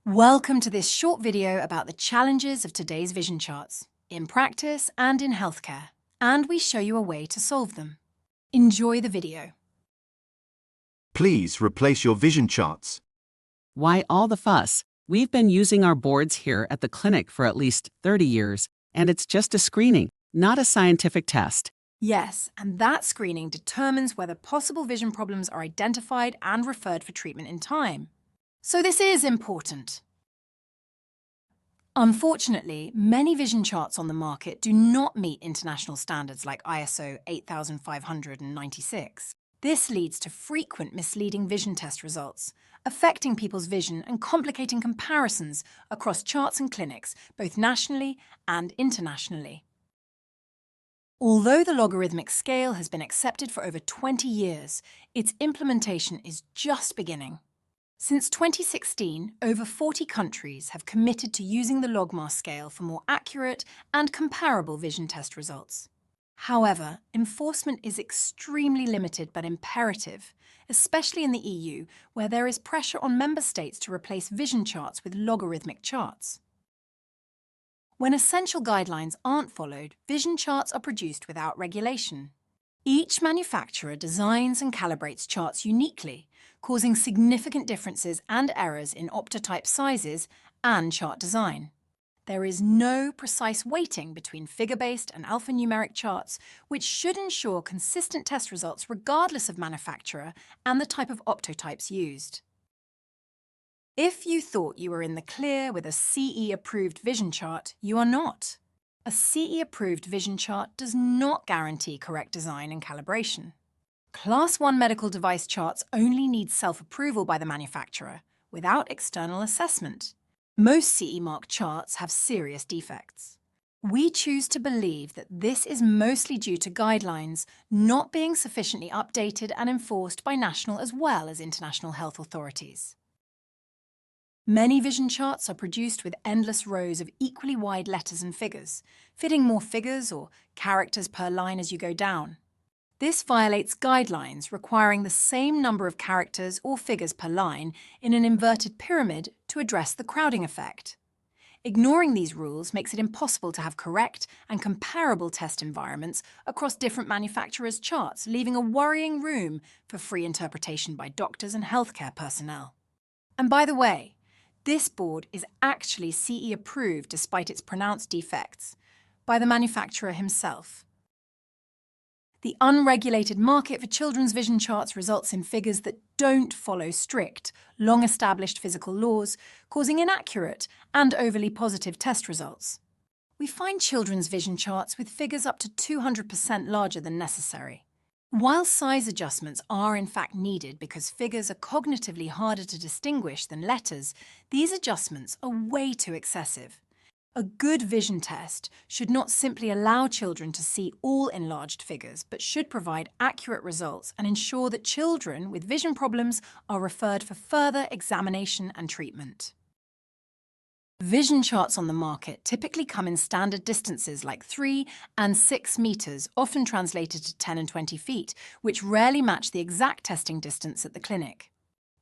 Welcome to this short video about the challenges of today's vision charts, in practice and in healthcare, and we show you a way to solve them. Enjoy the video. Please replace your vision charts. Why all the fuss? We've been using our boards here at the clinic for at least 30 years, and it's just a screening, not a scientific test. Yes, and that screening determines whether possible vision problems are identified and referred for treatment in time. So this is important. Unfortunately, many vision charts on the market do not meet international standards like ISO 8596. This leads to frequent misleading vision test results, affecting people's vision and complicating comparisons across charts and clinics, both nationally and internationally. Although the logarithmic scale has been accepted for over 20 years, its implementation is just beginning. Since 2016, over 40 countries have committed to using the logMAR scale for more accurate and comparable vision test results. However, enforcement is extremely limited but imperative, especially in the EU, where there is pressure on member states to replace vision charts with logarithmic charts. When essential guidelines aren't followed, vision charts are produced without regulation. Each manufacturer designs and calibrates charts uniquely, causing significant differences and errors in optotype sizes and chart design. There is no precise weighting between figure-based and alphanumeric charts, which should ensure consistent test results regardless of manufacturer and the type of optotypes used. If you thought you were in the clear with a CE-approved vision chart, you are not. A CE-approved vision chart does not guarantee correct design and calibration. Class 1 medical device charts only need self-approval by the manufacturer, without external assessment. Most CE-marked charts have serious defects. We choose to believe that this is mostly due to guidelines not being sufficiently updated and enforced by national as well as international health authorities. Many vision charts are produced with endless rows of equally wide letters and figures, fitting more figures or characters per line as you go down. This violates guidelines requiring the same number of characters or figures per line in an inverted pyramid to address the crowding effect. Ignoring these rules makes it impossible to have correct and comparable test environments across different manufacturers' charts, leaving a worrying room for free interpretation by doctors and healthcare personnel. And by the way, this board is actually CE approved despite its pronounced defects by the manufacturer himself. The unregulated market for children's vision charts results in figures that don't follow strict, long-established physical laws, causing inaccurate and overly positive test results. We find children's vision charts with figures up to 200% larger than necessary. While size adjustments are in fact needed because figures are cognitively harder to distinguish than letters, these adjustments are way too excessive. A good vision test should not simply allow children to see all enlarged figures, but should provide accurate results and ensure that children with vision problems are referred for further examination and treatment. Vision charts on the market typically come in standard distances like 3 and 6 meters, often translated to 10 and 20 feet, which rarely match the exact testing distance at the clinic.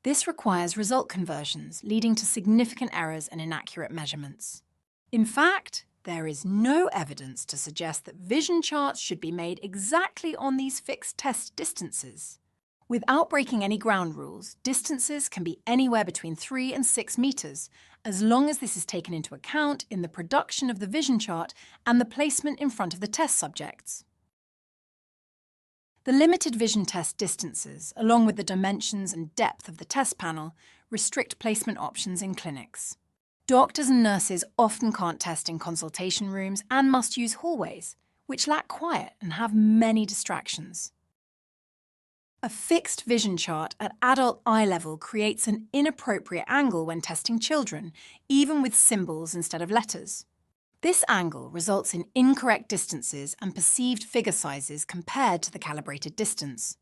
This requires result conversions, leading to significant errors and inaccurate measurements. In fact, there is no evidence to suggest that vision charts should be made exactly on these fixed test distances. Without breaking any ground rules, distances can be anywhere between 3 and 6 meters, as long as this is taken into account in the production of the vision chart and the placement in front of the test subjects. The limited vision test distances, along with the dimensions and depth of the test panel, restrict placement options in clinics. Doctors and nurses often can't test in consultation rooms and must use hallways, which lack quiet and have many distractions. A fixed vision chart at adult eye level creates an inappropriate angle when testing children, even with symbols instead of letters. This angle results in incorrect distances and perceived figure sizes compared to the calibrated distance.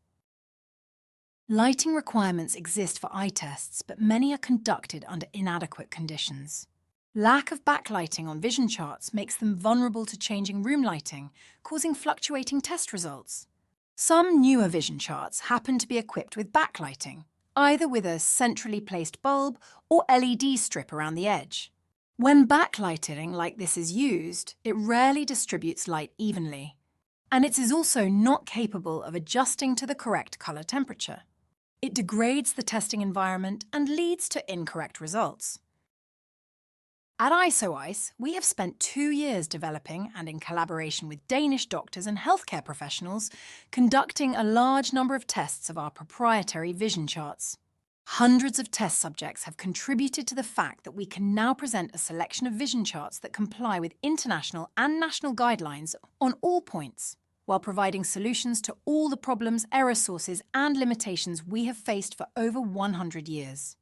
Lighting requirements exist for eye tests, but many are conducted under inadequate conditions. Lack of backlighting on vision charts makes them vulnerable to changing room lighting, causing fluctuating test results. Some newer vision charts happen to be equipped with backlighting. either with a centrally placed bulb or LED strip around the edge. When backlighting like this is used, it rarely distributes light evenly, and it is also not capable of adjusting to the correct colour temperature. It degrades the testing environment and leads to incorrect results. At ISOICE, we have spent 2 years developing and in collaboration with Danish doctors and healthcare professionals, conducting a large number of tests of our proprietary vision charts. Hundreds of test subjects have contributed to the fact that we can now present a selection of vision charts that comply with international and national guidelines on all points, while providing solutions to all the problems, error sources and limitations we have faced for over 100 years.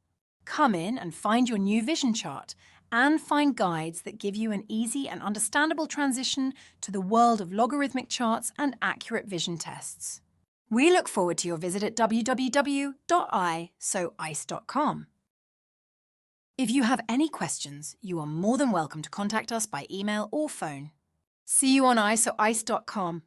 Come in and find your new vision chart and find guides that give you an easy and understandable transition to the world of logarithmic charts and accurate vision tests. We look forward to your visit at www.isoice.com. If you have any questions, you are more than welcome to contact us by email or phone. See you on isoice.com.